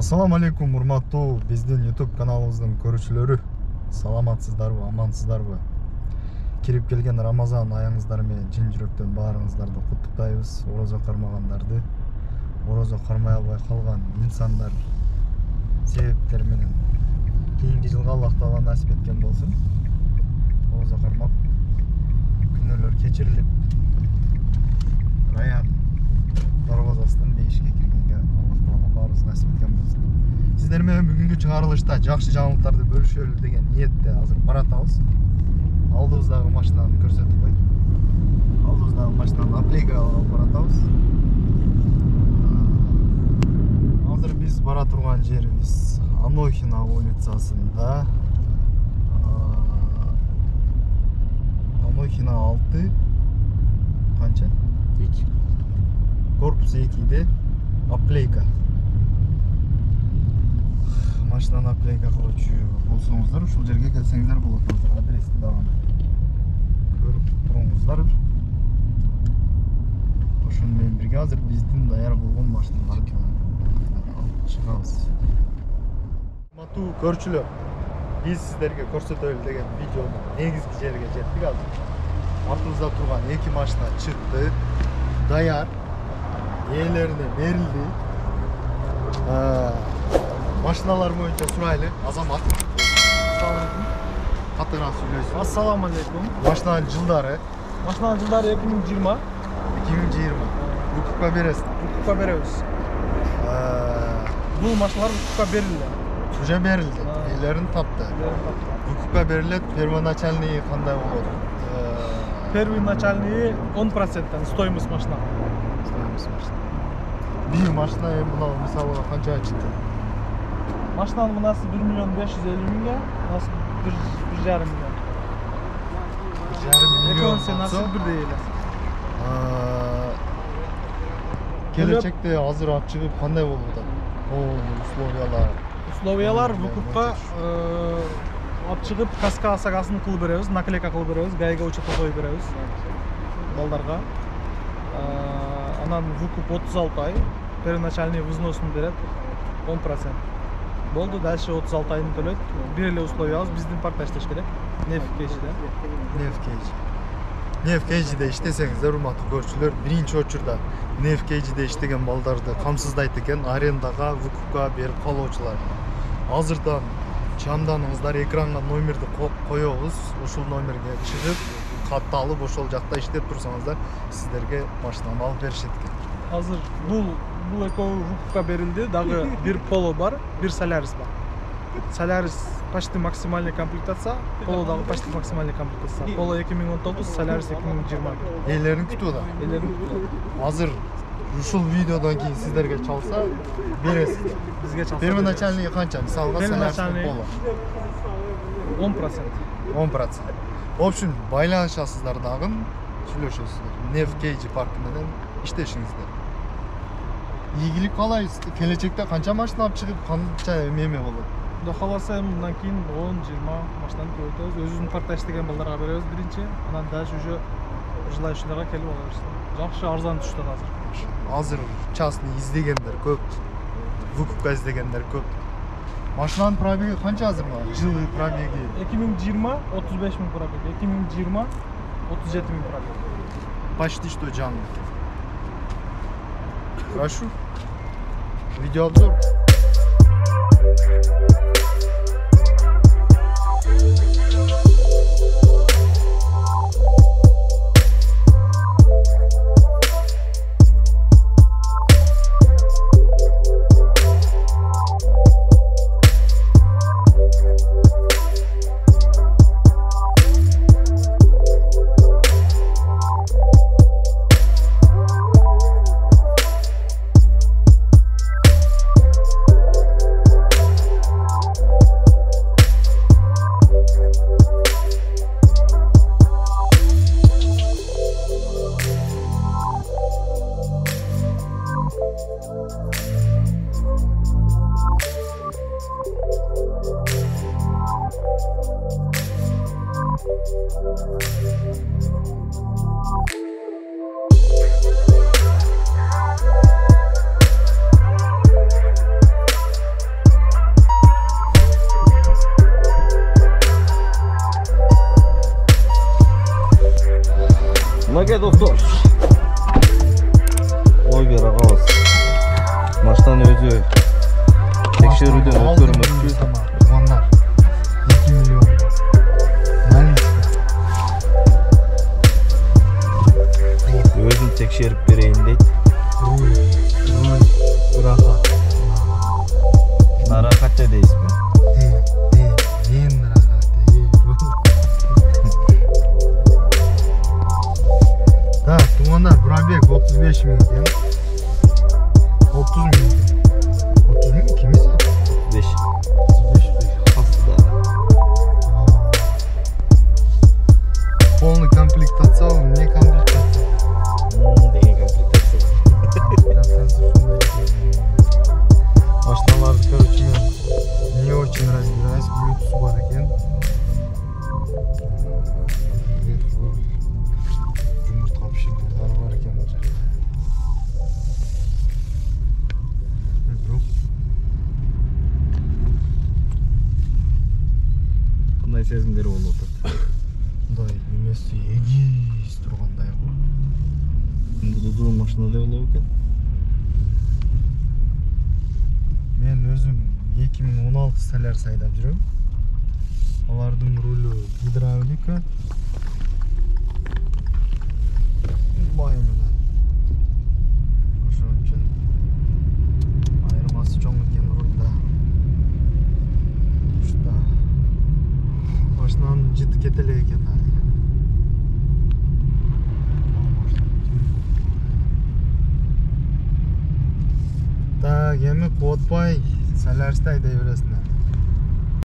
Assalamu алейкум, урматтуу биздин YouTube каналыбыздын көрүүчүлөрү. Саламатсыздарбы, амансыздарбы? Кирип келген Рамазан айыңыздар менен чын жүрөктөн баарыңыздарды куттуктайбыз. Орозо кармагандарды, орозо кармай албай калган инсандар себептер менен кийинки жылга Аллах Таала насип эткен болсун. Орозо кармап күнөөлөр кечирилип, Раян дарбазасынан бейишке киргенге Аллах Таала баарыбызга насип эткен болсун. Сиздер менен бүгүнкү чыгарылышта жакшы жаңылыктарды бөлүшөлү деген ниетте азыр баратабыз. Алдыбыздагы машинаны көрсөтүп койдум. Алдыбыздагы машинаны наклейка алып баратабыз. Азыр биз бара турган жерибиз Анохина улицасында. Анохина 6 канча? 2. Корпус 2'de наклейка. Машинаны наклейка кылуучу болсоңуздар, ушул жерге келсеңиздер болот. Адрести дагы көрүп туруңуздар. Ошону менен бирге азыр биздин даяр болгон машиналарды алып чыгабыз. Урматтуу көрүүчүлөр, биз сиздерге көрсөтөлү деген видеонун негизги жерге жеттик азыр. Артыбызда турган 2 машина чыкты. Даяр. Ээлерине берилди. Машиналар боюнча сурайлы. Азамат. Assalamu alaikum. Катыган сүйлөйсүң. Assalamu alaikum. Машинанын жылдары? Машинанын жылдары 2020. 2020. Укукка бересиң? Укукка беребиз. Бул машиналар укукка берилди. Уже берилди. Ээлерин тапты. Укукка берилет, первоначальный кандай болот? Первый начальный 10% стоимость машина. Bir машина мына мисалга канча чыкты? Машинанын мынасы 1 миллион 550 миңге, мынасы 1,5 миллион. 1,5 миллион. Эконсенасы бирдей эле. Келечекте азыр алып чыгып кандай болуп атат? Условиялар. Условиялар укукка алып чыгып каска сагасын кылып беребиз, наклейка кылып беребиз, гайга учетка коюп беребиз балдарга. Анан выкуп 36 ай, первоначальный взносын берет 10%. Болду, дальше 36 айын төлөйт. Бир эле условиябыз, биздин паркта иштеш керек. Нефкейжиде. Нефкейжиде иштесеңиздер, урматтуу көрүүчүлөр, биринчи очурда Нефкейжиде иштеген балдарды камсыздайт экен, арендага, выкупка берип калуучулар. Азырдан чамданыңыздар, экранга номерди коебуз, ушул номерге чыгып, катты алып ошол жакта иштеп турсаңыздар, сиздерге машинаны алып беришет экен. Азыр бул экөө выкупка берилди, дагы бир Polo бар, бир Solaris бар. Solaris почти максимальный комплектация, Polo дагы почти максимальный комплектация. Polo 2019, Solaris 2020. Ээлерин күтүп атат. Ээлерин күтүп. Азыр ушул видеодон кийин сиздерге чалса, бересиз. Бизге чалса. Первоначальный канча? Мисалга Solaris Polo. 10%. 10%. В общем, байланышасыздар дагы, сүйлөшөсүздөр. Нефкейжи паркы менен иштешиңиздер. Ийгилик каалайбыз. Келечекте канча машина алып чыгып, канча эме болот? Кудай кааласа, мындан кийин 10-20 машинаны көбөйтөбүз. Өзүбүздүн паркта иштеген балдарга беребиз биринчи, анан дальше уже желающийлерге келип ала берсин. Жакшы арзан түштү азыр. Азыр частный издегендер көп, выкупка издегендер көп. Машинанын пробеги канча азыр мына? Жылы пробеги 2020 35 миң пробег, 2020 37 миң пробег. Почти что жаңы. Прошу. Видеообзор. Tekшерүүдөн өткөрмөкчү. Тугандар 2 миллион. Өзүн текшерип берейин дейт. Раха. Нарахатта дейсизби? Ен рахат. Так, тугандар пробег 35 миң экен. 30 миң. 30 миң кимиси? 5. 35 Астыда. Полный комплектация, не комплектация. Деген комплектация. Машиналарды, короче, мен не очень разбираюсь, Bluetooth бар екен. Жұмыртқа пішімдері бар екен бұл жерде. Кандай сезимдер болуп атат? Мындай немесі егиз тұрғандай ғой. Дудуу машинада болобу экен. Мен өзім 2016 Солярис айдап жүрөм. Алардын рулю гидравлика. Бай менен. Ошон үчүн айырмасы чоң экен рульда. Ушта. Машинанын жыты кете элек экен. Так, эми куотпай Соляристи айдай бересиңер.